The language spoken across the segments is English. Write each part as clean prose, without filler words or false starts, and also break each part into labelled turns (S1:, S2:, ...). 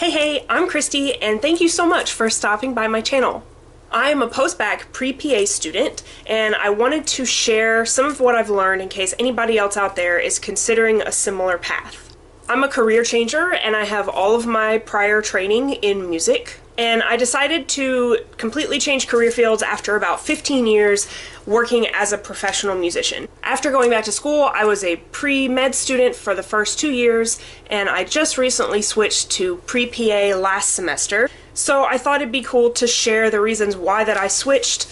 S1: Hey, I'm Christy, and thank you so much for stopping by my channel. I'm a post-bac pre-PA student, and I wanted to share some of what I've learned in case anybody else out there is considering a similar path. I'm a career changer, and I have all of my prior training in music, and I decided to completely change career fields after about 15 years working as a professional musician. After going back to school, I was a pre-med student for the first 2 years, and I just recently switched to pre-PA last semester. So I thought it'd be cool to share the reasons why that I switched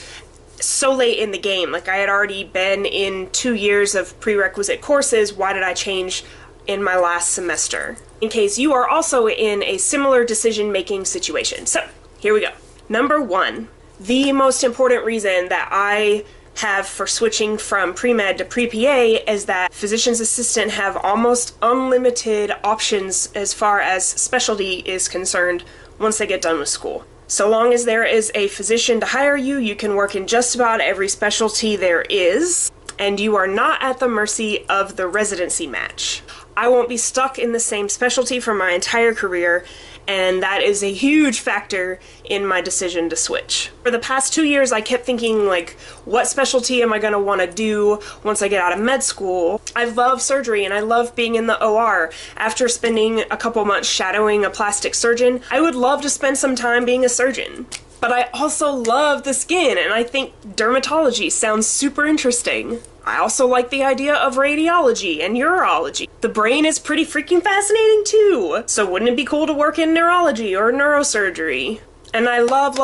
S1: so late in the game. Like, I had already been in 2 years of prerequisite courses. Why did I change in my last semester? In case you are also in a similar decision-making situation. So, here we go. Number 1, the most important reason that I have for switching from pre-med to pre-PA is that physician's assistant have almost unlimited options as far as specialty is concerned once they get done with school. So long as there is a physician to hire you, you can work in just about every specialty there is, and you are not at the mercy of the residency match. I won't be stuck in the same specialty for my entire career, and that is a huge factor in my decision to switch. For the past 2 years, I kept thinking, like, what specialty am I going to want to do once I get out of med school? I love surgery and I love being in the OR. After spending a couple months shadowing a plastic surgeon, I would love to spend some time being a surgeon. But I also love the skin, and I think dermatology sounds super interesting. I also like the idea of radiology and urology. The brain is pretty freaking fascinating too, so wouldn't it be cool to work in neurology or neurosurgery? And I love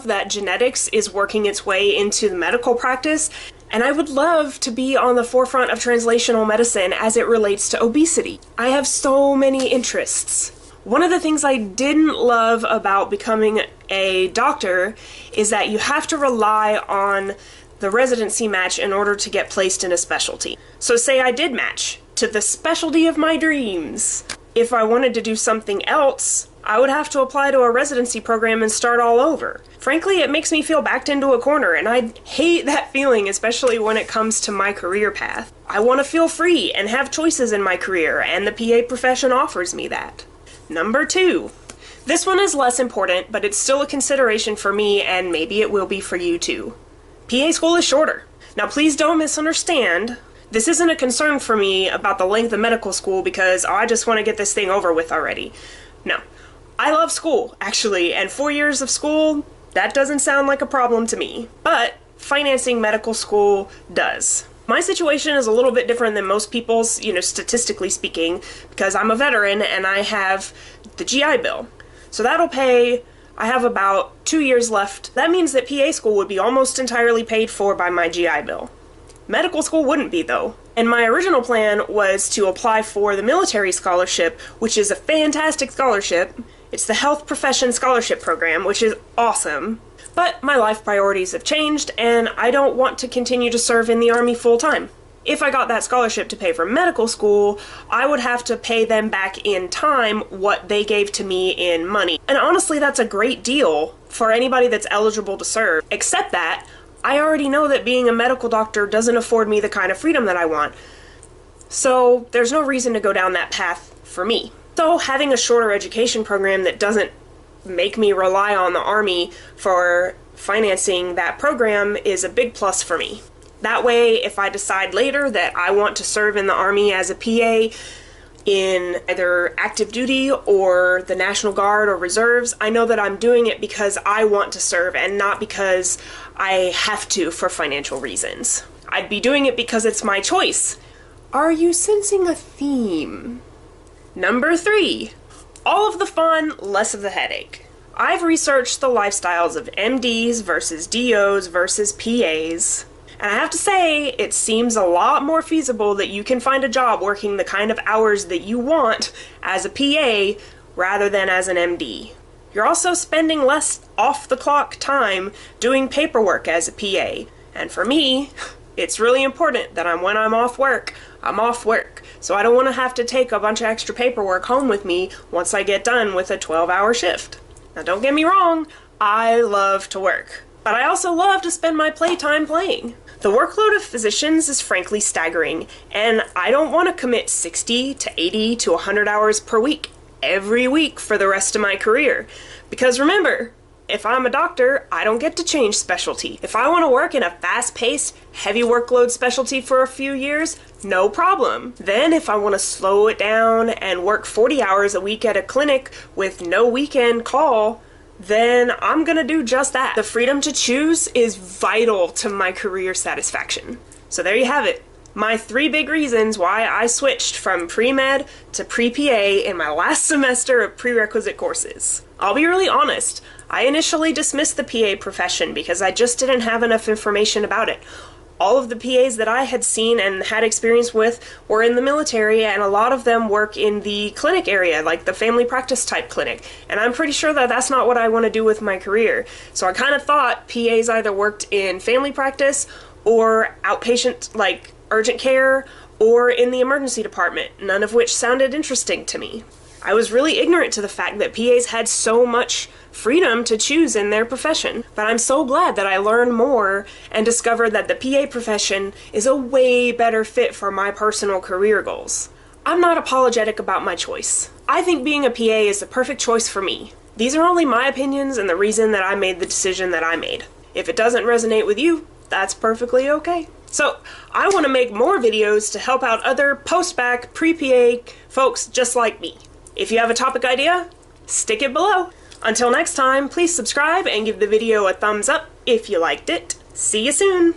S1: that genetics is working its way into the medical practice, and I would love to be on the forefront of translational medicine as it relates to obesity. I have so many interests. One of the things I didn't love about becoming a doctor is that you have to rely on the residency match in order to get placed in a specialty. So say I did match to the specialty of my dreams. If I wanted to do something else, I would have to apply to a residency program and start all over. Frankly, it makes me feel backed into a corner, and I hate that feeling, especially when it comes to my career path. I want to feel free and have choices in my career, and the PA profession offers me that. Number 2. This one is less important, but it's still a consideration for me, and maybe it will be for you too. PA school is shorter. Now please don't misunderstand. This isn't a concern for me about the length of medical school because I just want to get this thing over with already. No. I love school, actually, and 4 years of school, that doesn't sound like a problem to me. But financing medical school does. My situation is a little bit different than most people's, statistically speaking, because I'm a veteran and I have the GI Bill. So that'll pay. I have about 2 years left. That means that PA school would be almost entirely paid for by my GI Bill. Medical school wouldn't be, though. And my original plan was to apply for the military scholarship, which is a fantastic scholarship. It's the Health Profession Scholarship Program, which is awesome. But my life priorities have changed, and I don't want to continue to serve in the Army full-time. If I got that scholarship to pay for medical school, I would have to pay them back in time what they gave to me in money. And honestly, that's a great deal for anybody that's eligible to serve, except that I already know that being a medical doctor doesn't afford me the kind of freedom that I want. So there's no reason to go down that path for me. So having a shorter education program that doesn't make me rely on the Army for financing that program is a big plus for me. That way, if I decide later that I want to serve in the Army as a PA in either active duty or the National Guard or Reserves, I know that I'm doing it because I want to serve and not because I have to for financial reasons. I'd be doing it because it's my choice. Are you sensing a theme? Number 3. All of the fun, less of the headache. I've researched the lifestyles of MDs versus DOs versus PAs. And I have to say, it seems a lot more feasible that you can find a job working the kind of hours that you want as a PA rather than as an MD. You're also spending less off-the-clock time doing paperwork as a PA. And for me, it's really important that when I'm off work, I'm off work. So I don't want to have to take a bunch of extra paperwork home with me once I get done with a 12-hour shift. Now don't get me wrong, I love to work. But I also love to spend my playtime playing. The workload of physicians is frankly staggering, and I don't want to commit 60 to 80 to 100 hours per week. every week for the rest of my career. Because remember, if I'm a doctor, I don't get to change specialty. If I want to work in a fast-paced, heavy workload specialty for a few years, no problem. Then if I want to slow it down and work 40 hours a week at a clinic with no weekend call, then I'm gonna do just that. The freedom to choose is vital to my career satisfaction. So there you have it. My 3 big reasons why I switched from pre-med to pre-PA in my last semester of prerequisite courses. I'll be really honest, I initially dismissed the PA profession because I just didn't have enough information about it. All of the PAs that I had seen and had experience with were in the military, and a lot of them work in the clinic area, like the family practice type clinic. And I'm pretty sure that that's not what I want to do with my career. So I kind of thought PAs either worked in family practice or outpatient, like urgent care, or in the emergency department, none of which sounded interesting to me. I was really ignorant to the fact that PAs had so much freedom to choose in their profession, but I'm so glad that I learned more and discovered that the PA profession is a way better fit for my personal career goals. I'm not apologetic about my choice. I think being a PA is the perfect choice for me. These are only my opinions and the reason that I made the decision that I made. If it doesn't resonate with you, that's perfectly okay. So, I want to make more videos to help out other post-bac, pre-PA folks just like me. If you have a topic idea, stick it below. Until next time, please subscribe and give the video a thumbs up if you liked it. See you soon!